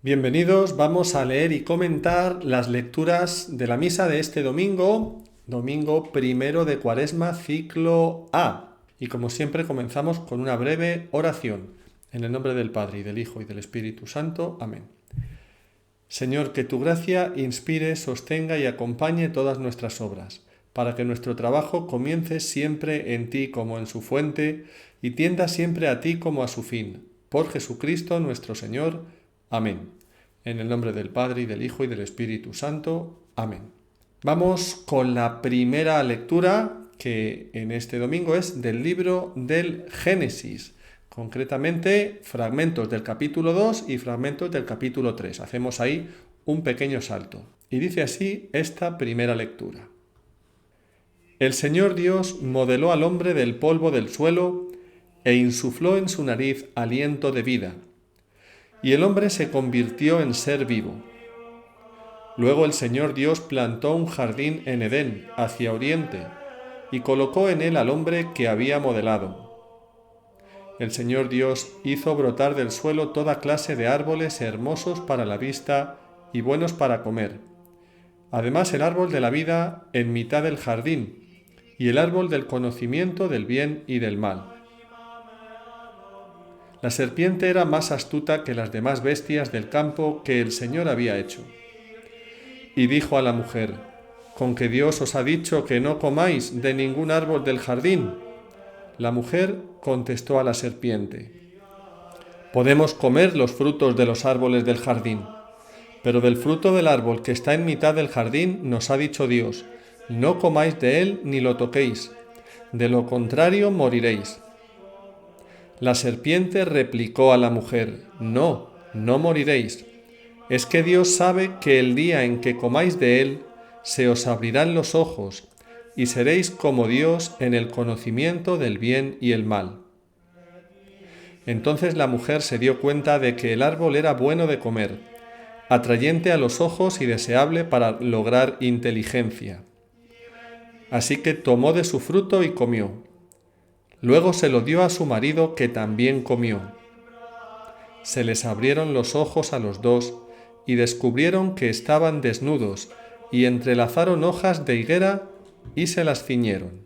Bienvenidos, vamos a leer y comentar las lecturas de la misa de este domingo, domingo primero de Cuaresma, ciclo A. Y como siempre comenzamos con una breve oración. En el nombre del Padre, y del Hijo, y del Espíritu Santo. Amén. Señor, que tu gracia inspire, sostenga y acompañe todas nuestras obras, para que nuestro trabajo comience siempre en ti como en su fuente, y tienda siempre a ti como a su fin. Por Jesucristo nuestro Señor. Amén. En el nombre del Padre, y del Hijo, y del Espíritu Santo. Amén. Vamos con la primera lectura, que en este domingo es del libro del Génesis. Concretamente, fragmentos del capítulo 2 y fragmentos del capítulo 3. Hacemos ahí un pequeño salto. Y dice así esta primera lectura. El Señor Dios modeló al hombre del polvo del suelo e insufló en su nariz aliento de vida. Y el hombre se convirtió en ser vivo. Luego el Señor Dios plantó un jardín en Edén, hacia oriente, y colocó en él al hombre que había modelado. El Señor Dios hizo brotar del suelo toda clase de árboles hermosos para la vista y buenos para comer. Además el árbol de la vida en mitad del jardín, y el árbol del conocimiento del bien y del mal. La serpiente era más astuta que las demás bestias del campo que el Señor había hecho. Y dijo a la mujer: ¿Con que Dios os ha dicho que no comáis de ningún árbol del jardín? La mujer contestó a la serpiente: Podemos comer los frutos de los árboles del jardín, pero del fruto del árbol que está en mitad del jardín nos ha dicho Dios: no comáis de él ni lo toquéis, de lo contrario moriréis. La serpiente replicó a la mujer: No, no moriréis. Es que Dios sabe que el día en que comáis de él, se os abrirán los ojos, y seréis como Dios en el conocimiento del bien y el mal. Entonces la mujer se dio cuenta de que el árbol era bueno de comer, atrayente a los ojos y deseable para lograr inteligencia. Así que tomó de su fruto y comió. Luego se lo dio a su marido, que también comió. Se les abrieron los ojos a los dos, y descubrieron que estaban desnudos, y entrelazaron hojas de higuera y se las ciñeron.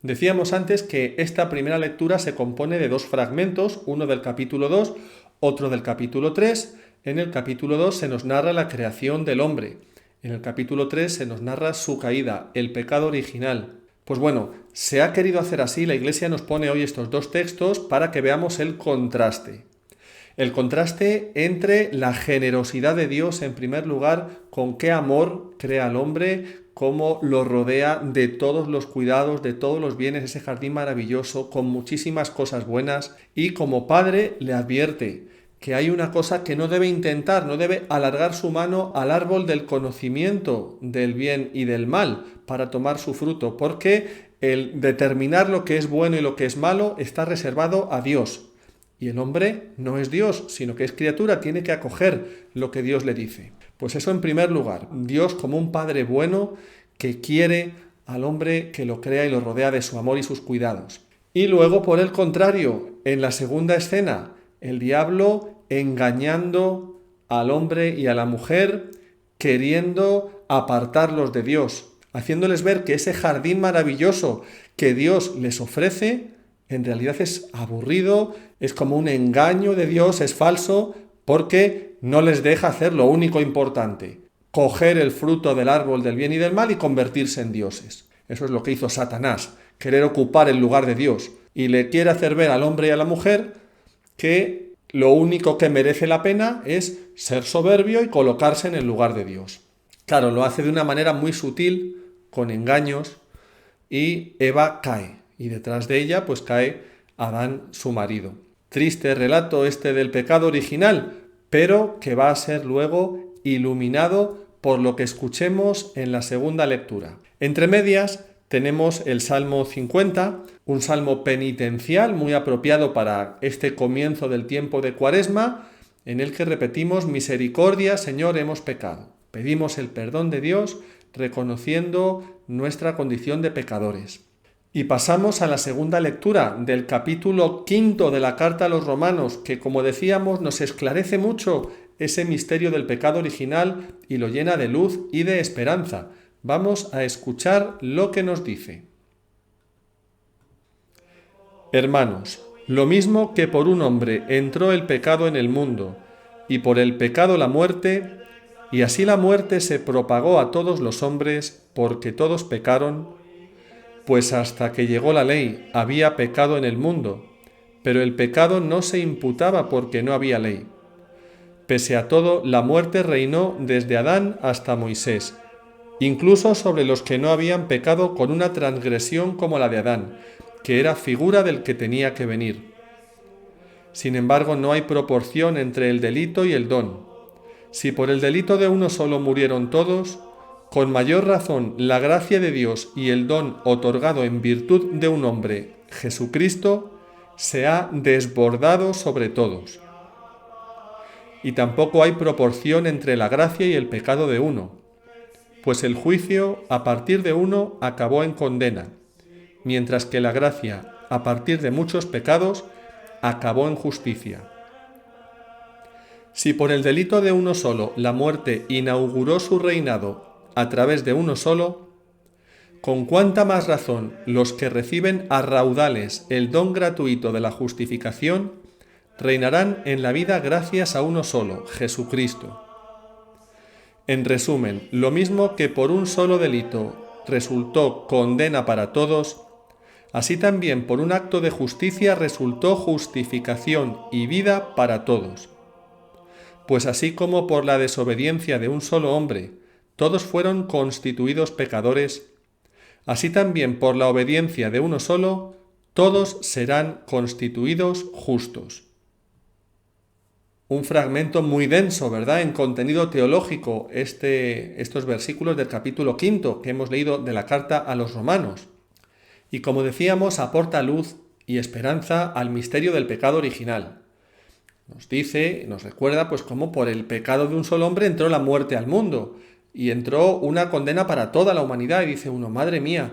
Decíamos antes que esta primera lectura se compone de dos fragmentos, uno del capítulo 2, otro del capítulo 3. En el capítulo 2 se nos narra la creación del hombre. En el capítulo 3 se nos narra su caída, el pecado original. Pues bueno, se ha querido hacer así, la Iglesia nos pone hoy estos dos textos para que veamos el contraste. El contraste entre la generosidad de Dios, en primer lugar, con qué amor crea al hombre, cómo lo rodea de todos los cuidados, de todos los bienes, ese jardín maravilloso, con muchísimas cosas buenas, y como padre le advierte que hay una cosa que no debe intentar, no debe alargar su mano al árbol del conocimiento del bien y del mal para tomar su fruto, porque el determinar lo que es bueno y lo que es malo está reservado a Dios. Y el hombre no es Dios, sino que es criatura, tiene que acoger lo que Dios le dice. Pues eso en primer lugar, Dios como un padre bueno que quiere al hombre que lo crea y lo rodea de su amor y sus cuidados. Y luego, por el contrario, en la segunda escena, el diablo engañando al hombre y a la mujer, queriendo apartarlos de Dios, haciéndoles ver que ese jardín maravilloso que Dios les ofrece en realidad es aburrido, es como un engaño de Dios, es falso, porque no les deja hacer lo único importante: coger el fruto del árbol del bien y del mal y convertirse en dioses. Eso es lo que hizo Satanás, querer ocupar el lugar de Dios, y le quiere hacer ver al hombre y a la mujer que lo único que merece la pena es ser soberbio y colocarse en el lugar de Dios. Claro, lo hace de una manera muy sutil, con engaños, y Eva cae. Y detrás de ella pues cae Adán, su marido. Triste relato este del pecado original, pero que va a ser luego iluminado por lo que escuchemos en la segunda lectura. Entre medias tenemos el Salmo 50, un salmo penitencial muy apropiado para este comienzo del tiempo de Cuaresma, en el que repetimos: misericordia, Señor, hemos pecado. Pedimos el perdón de Dios reconociendo nuestra condición de pecadores. Y pasamos a la segunda lectura del capítulo 5 de la carta a los Romanos, que como decíamos nos esclarece mucho ese misterio del pecado original y lo llena de luz y de esperanza. Vamos a escuchar lo que nos dice. Hermanos, lo mismo que por un hombre entró el pecado en el mundo, y por el pecado la muerte, y así la muerte se propagó a todos los hombres, porque todos pecaron, pues hasta que llegó la ley había pecado en el mundo, pero el pecado no se imputaba porque no había ley. Pese a todo, la muerte reinó desde Adán hasta Moisés, incluso sobre los que no habían pecado con una transgresión como la de Adán, que era figura del que tenía que venir. Sin embargo, no hay proporción entre el delito y el don. Si por el delito de uno solo murieron todos, con mayor razón la gracia de Dios y el don otorgado en virtud de un hombre, Jesucristo, se ha desbordado sobre todos. Y tampoco hay proporción entre la gracia y el pecado de uno, pues el juicio a partir de uno acabó en condena, mientras que la gracia a partir de muchos pecados acabó en justicia. Si por el delito de uno solo la muerte inauguró su reinado a través de uno solo, con cuánta más razón los que reciben a raudales el don gratuito de la justificación reinarán en la vida gracias a uno solo, Jesucristo. En resumen, lo mismo que por un solo delito resultó condena para todos, así también por un acto de justicia resultó justificación y vida para todos. Pues así como por la desobediencia de un solo hombre todos fueron constituidos pecadores, así también por la obediencia de uno solo todos serán constituidos justos. Un fragmento muy denso, ¿verdad?, en contenido teológico, estos versículos del capítulo 5 que hemos leído de la carta a los Romanos. Y como decíamos, aporta luz y esperanza al misterio del pecado original. Nos dice, nos recuerda, pues cómo por el pecado de un solo hombre entró la muerte al mundo y entró una condena para toda la humanidad. Y dice uno, madre mía,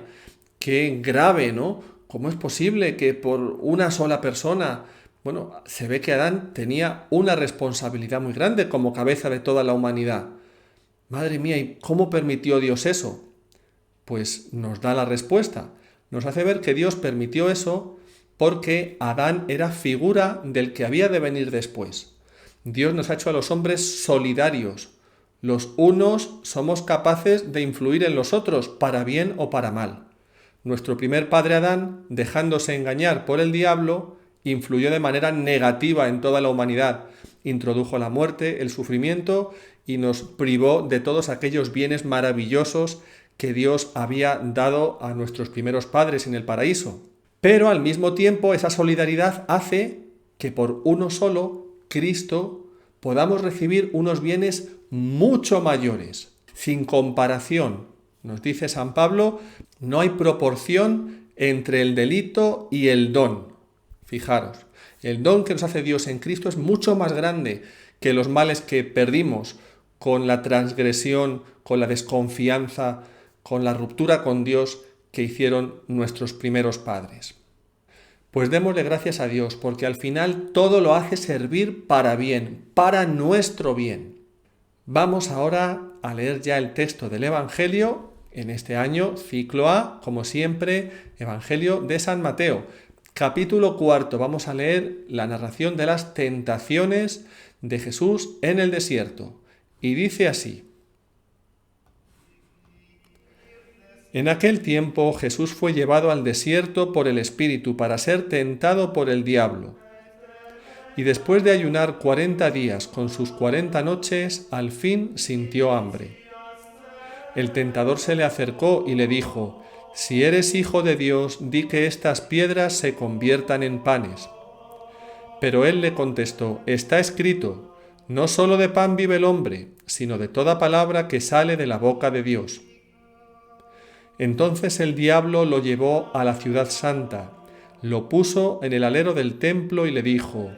qué grave, ¿no? ¿Cómo es posible que por una sola persona... Bueno, se ve que Adán tenía una responsabilidad muy grande como cabeza de toda la humanidad. Madre mía, ¿y cómo permitió Dios eso? Pues nos da la respuesta. Nos hace ver que Dios permitió eso porque Adán era figura del que había de venir después. Dios nos ha hecho a los hombres solidarios. Los unos somos capaces de influir en los otros, para bien o para mal. Nuestro primer padre Adán, dejándose engañar por el diablo, influyó de manera negativa en toda la humanidad, introdujo la muerte, el sufrimiento y nos privó de todos aquellos bienes maravillosos que Dios había dado a nuestros primeros padres en el paraíso. Pero al mismo tiempo esa solidaridad hace que por uno solo, Cristo, podamos recibir unos bienes mucho mayores, sin comparación. Nos dice San Pablo, no hay proporción entre el delito y el don. Fijaros, el don que nos hace Dios en Cristo es mucho más grande que los males que perdimos con la transgresión, con la desconfianza, con la ruptura con Dios que hicieron nuestros primeros padres. Pues démosle gracias a Dios, porque al final todo lo hace servir para bien, para nuestro bien. Vamos ahora a leer ya el texto del Evangelio, en este año, ciclo A, como siempre, Evangelio de San Mateo. Capítulo 4, vamos a leer la narración de las tentaciones de Jesús en el desierto. Y dice así: En aquel tiempo Jesús fue llevado al desierto por el Espíritu para ser tentado por el diablo. Y después de ayunar 40 días con sus 40 noches, al fin sintió hambre. El tentador se le acercó y le dijo: Si eres hijo de Dios, di que estas piedras se conviertan en panes. Pero él le contestó: Está escrito, no solo de pan vive el hombre, sino de toda palabra que sale de la boca de Dios. Entonces el diablo lo llevó a la ciudad santa, lo puso en el alero del templo y le dijo: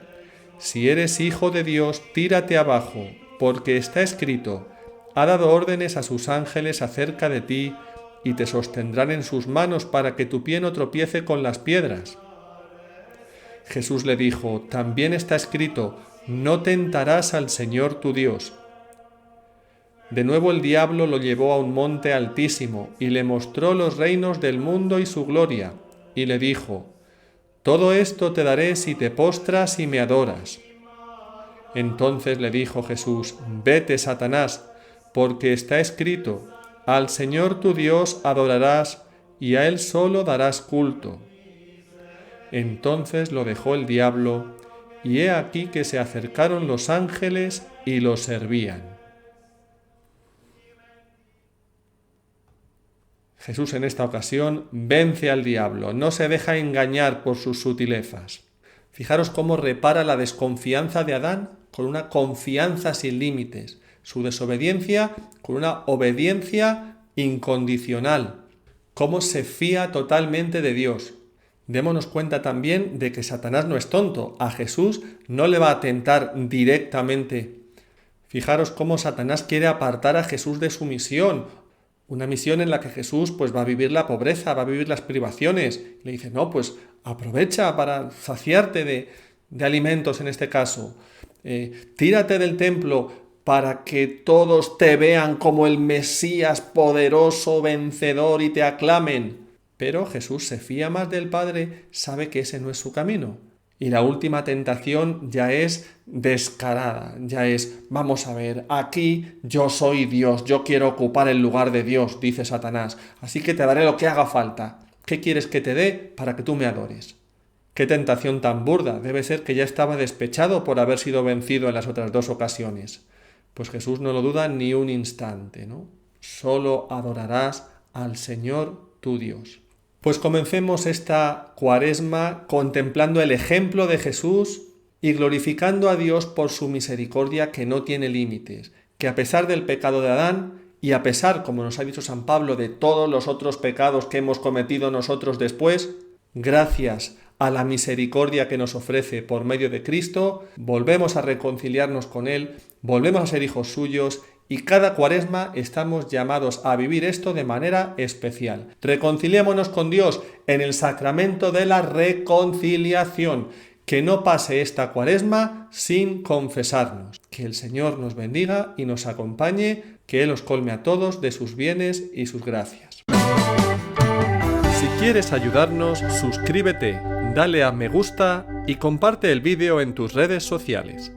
Si eres hijo de Dios, tírate abajo, porque está escrito, ha dado órdenes a sus ángeles acerca de ti, y te sostendrán en sus manos para que tu pie no tropiece con las piedras. Jesús le dijo: también está escrito, no tentarás al Señor tu Dios. De nuevo el diablo lo llevó a un monte altísimo y le mostró los reinos del mundo y su gloria, y le dijo: todo esto te daré si te postras y me adoras. Entonces le dijo Jesús: vete, Satanás, porque está escrito, al Señor tu Dios adorarás y a Él solo darás culto. Entonces lo dejó el diablo, y he aquí que se acercaron los ángeles y lo servían. Jesús en esta ocasión vence al diablo, no se deja engañar por sus sutilezas. Fijaros cómo repara la desconfianza de Adán con una confianza sin límites, su desobediencia con una obediencia incondicional, cómo se fía totalmente de Dios. Démonos cuenta también de que Satanás no es tonto, a Jesús no le va a tentar directamente. Fijaros cómo Satanás quiere apartar a Jesús de su misión, una misión en la que Jesús pues va a vivir la pobreza, va a vivir las privaciones. Le dice: no, pues aprovecha para saciarte de alimentos en este caso. Tírate del templo para que todos te vean como el Mesías poderoso, vencedor y te aclamen. Pero Jesús se fía más del Padre, sabe que ese no es su camino. Y la última tentación ya es descarada, ya es: vamos a ver, aquí yo soy Dios, yo quiero ocupar el lugar de Dios, dice Satanás, así que te daré lo que haga falta. ¿Qué quieres que te dé para que tú me adores? Qué tentación tan burda, debe ser que ya estaba despechado por haber sido vencido en las otras dos ocasiones. Pues Jesús no lo duda ni un instante, ¿no? Solo adorarás al Señor tu Dios. Pues comencemos esta Cuaresma contemplando el ejemplo de Jesús y glorificando a Dios por su misericordia que no tiene límites, que a pesar del pecado de Adán y a pesar, como nos ha dicho San Pablo, de todos los otros pecados que hemos cometido nosotros después, gracias a la misericordia que nos ofrece por medio de Cristo, volvemos a reconciliarnos con Él, volvemos a ser hijos suyos. Y cada Cuaresma estamos llamados a vivir esto de manera especial. Reconciliémonos con Dios en el sacramento de la reconciliación. Que no pase esta Cuaresma sin confesarnos. Que el Señor nos bendiga y nos acompañe, que Él os colme a todos de sus bienes y sus gracias. Si quieres ayudarnos, suscríbete, dale a me gusta y comparte el vídeo en tus redes sociales.